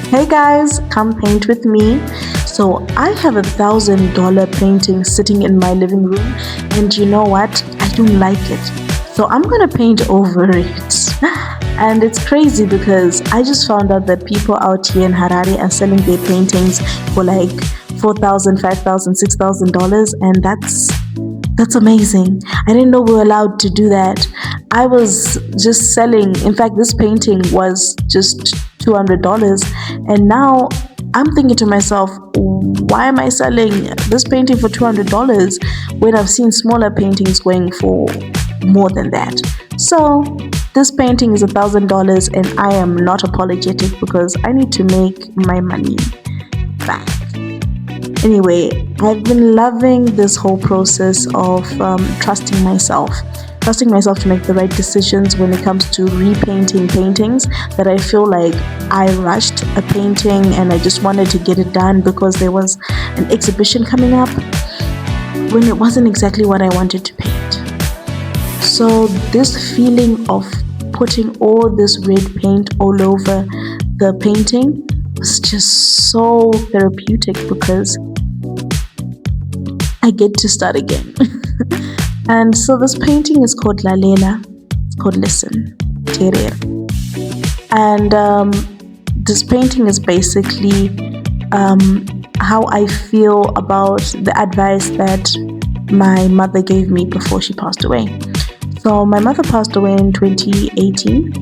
Hey guys, come paint with me. So I have $1,000 painting sitting in my living room, and you know what? I don't like it. So I'm gonna paint over it. And it's crazy because I just found out that people out here in Harare are selling their paintings for like $4,000, $5,000, $6,000, and that's amazing. I didn't know we were allowed to do that. I was just selling, in fact, this painting was just $200. And now I'm thinking to myself, why am I selling this painting for $200 when I've seen smaller paintings going for more than that? So this painting is $1,000 and I am not apologetic because I need to make my money back. Anyway, I've been loving this whole process of trusting myself to make the right decisions when it comes to repainting paintings that I feel like I rushed a painting and I just wanted to get it done because there was an exhibition coming up when it wasn't exactly what I wanted to paint. So this feeling of putting all this red paint all over the painting was just so therapeutic because I get to start again. And so this painting is called Lalela. It's called Listen, Terer. And this painting is basically how I feel about the advice that my mother gave me before she passed away. So my mother passed away in 2018,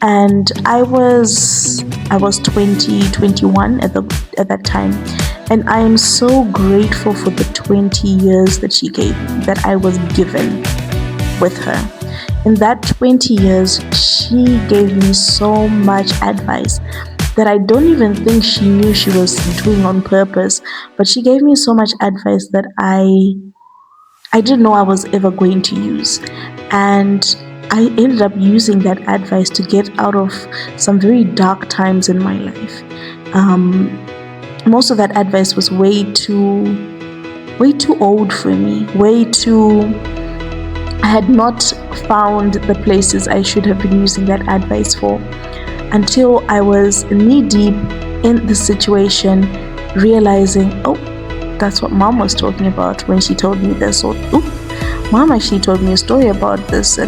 and I was 21 at that time. And I am so grateful for the 20 years that she gave me, that I was given with her. In that 20 years, she gave me so much advice that I don't even think she knew she was doing on purpose. But she gave me so much advice that I didn't know I was ever going to use. And I ended up using that advice to get out of some very dark times in my life. Most of that advice was way too old for me, I had not found the places I should have been using that advice for until I was knee deep in the situation, realizing, oh, that's what mom was talking about when she told me this, or mom actually told me a story about this,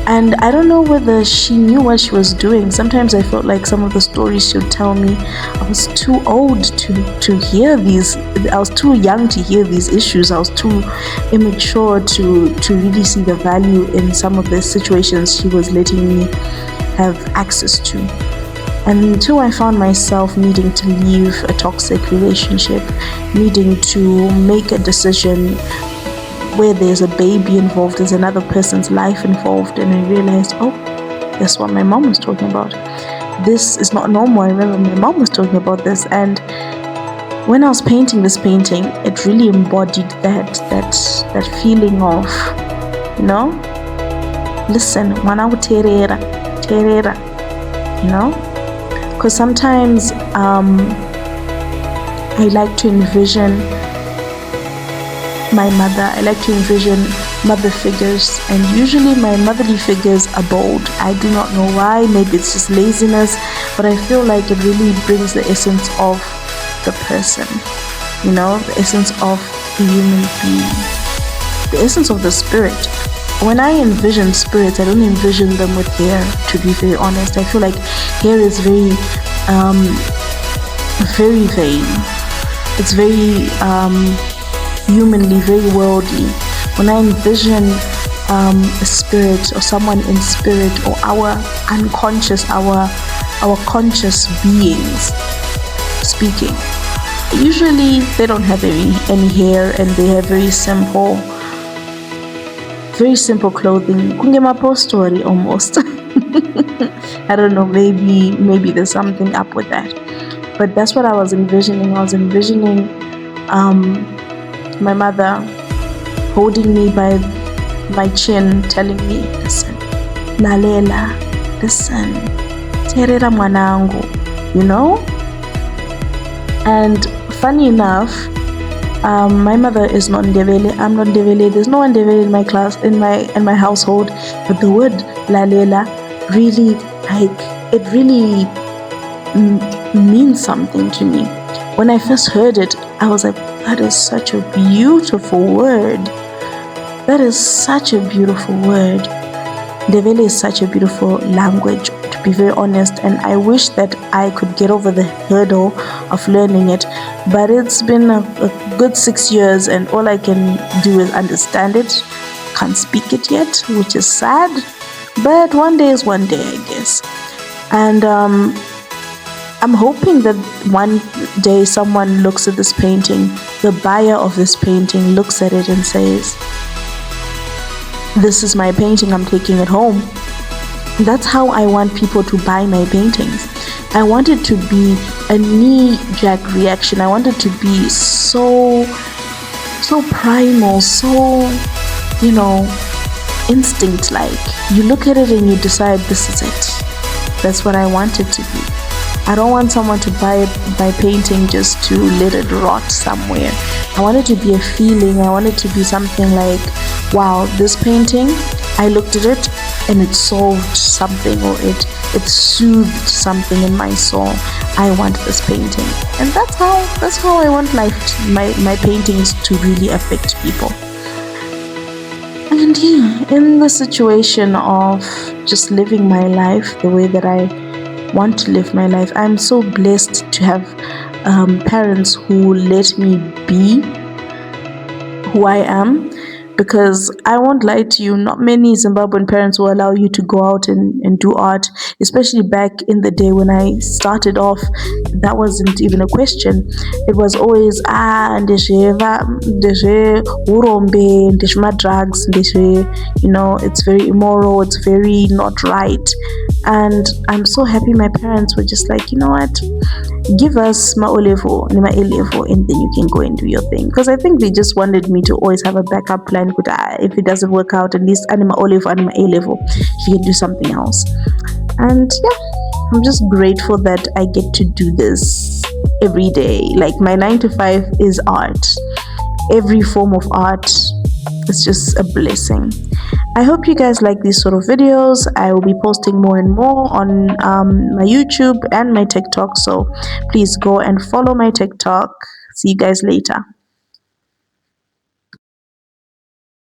and I don't know whether she knew what she was doing. Sometimes I felt like some of the stories she would tell me, I was too old to hear these. I was too young to hear these issues. I was too immature to really see the value in some of the situations she was letting me have access to. And until I found myself needing to leave a toxic relationship, needing to make a decision where there's a baby involved, there's another person's life involved, and I realized, oh, that's what my mom was talking about. This is not normal. I remember my mom was talking about this, and when I was painting this painting, it really embodied that feeling of, listen, mwanangu terera, because sometimes I like to envision my mother. I like to envision mother figures, and usually my motherly figures are bold. I do not know why. Maybe it's just laziness, but I feel like it really brings the essence of the person, the essence of the human being, the essence of the spirit. When I envision spirits, I don't envision them with hair, to be very honest. I feel like hair is very vain. It's very humanly, very worldly. When I envision a spirit or someone in spirit, or our unconscious, our conscious beings speaking, usually they don't have any hair, and they have very simple clothing. Kungemapo story almost. I don't know, maybe there's something up with that, but that's what I was envisioning. I was envisioning my mother holding me by my chin, telling me, listen, lalela, listen, terera mwanangu, And funny enough, my mother is not Ndebele, I'm not Ndebele, there's no one Ndebele in my class, in my household, but the word lalela really, it really means something to me. When I first heard it, I was like, that is such a beautiful word. That is such a beautiful word. Ndebele is such a beautiful language, to be very honest, and I wish that I could get over the hurdle of learning it. But it's been a good 6 years, and all I can do is understand it. Can't speak it yet, which is sad. But one day is one day, I guess. And I'm hoping that one day someone looks at this painting, the buyer of this painting looks at it and says, this is my painting, I'm taking it home. That's how I want people to buy my paintings. I want it to be a knee-jerk reaction. I want it to be so primal, so, instinct-like. You look at it and you decide, this is it. That's what I want it to be. I don't want someone to buy my painting just to let it rot somewhere. I want it to be a feeling. I want it to be something like, wow, this painting, I looked at it and it solved something, or it soothed something in my soul. I want this painting. And that's how I want my paintings to really affect people. And yeah, in the situation of just living my life the way that I want to live my life, I'm so blessed to have parents who let me be who I am. Because I won't lie to you, not many Zimbabwean parents will allow you to go out and do art, especially back in the day when I started off. That wasn't even a question. It was always, drugs, it's very immoral, it's very not right. And I'm so happy my parents were just like, you know what, give us ma O-level and ma A-level, and then you can go and do your thing. Because I think they just wanted me to always have a backup plan. If it doesn't work out, at least anima O-level, anima A-level, you can do something else. And yeah, I'm just grateful that I get to do this every day. Like, my 9 to 5 is art. Every form of art is just a blessing. I hope you guys like these sort of videos. I will be posting more and more on my YouTube and my TikTok, so please go and follow my TikTok. See you guys later.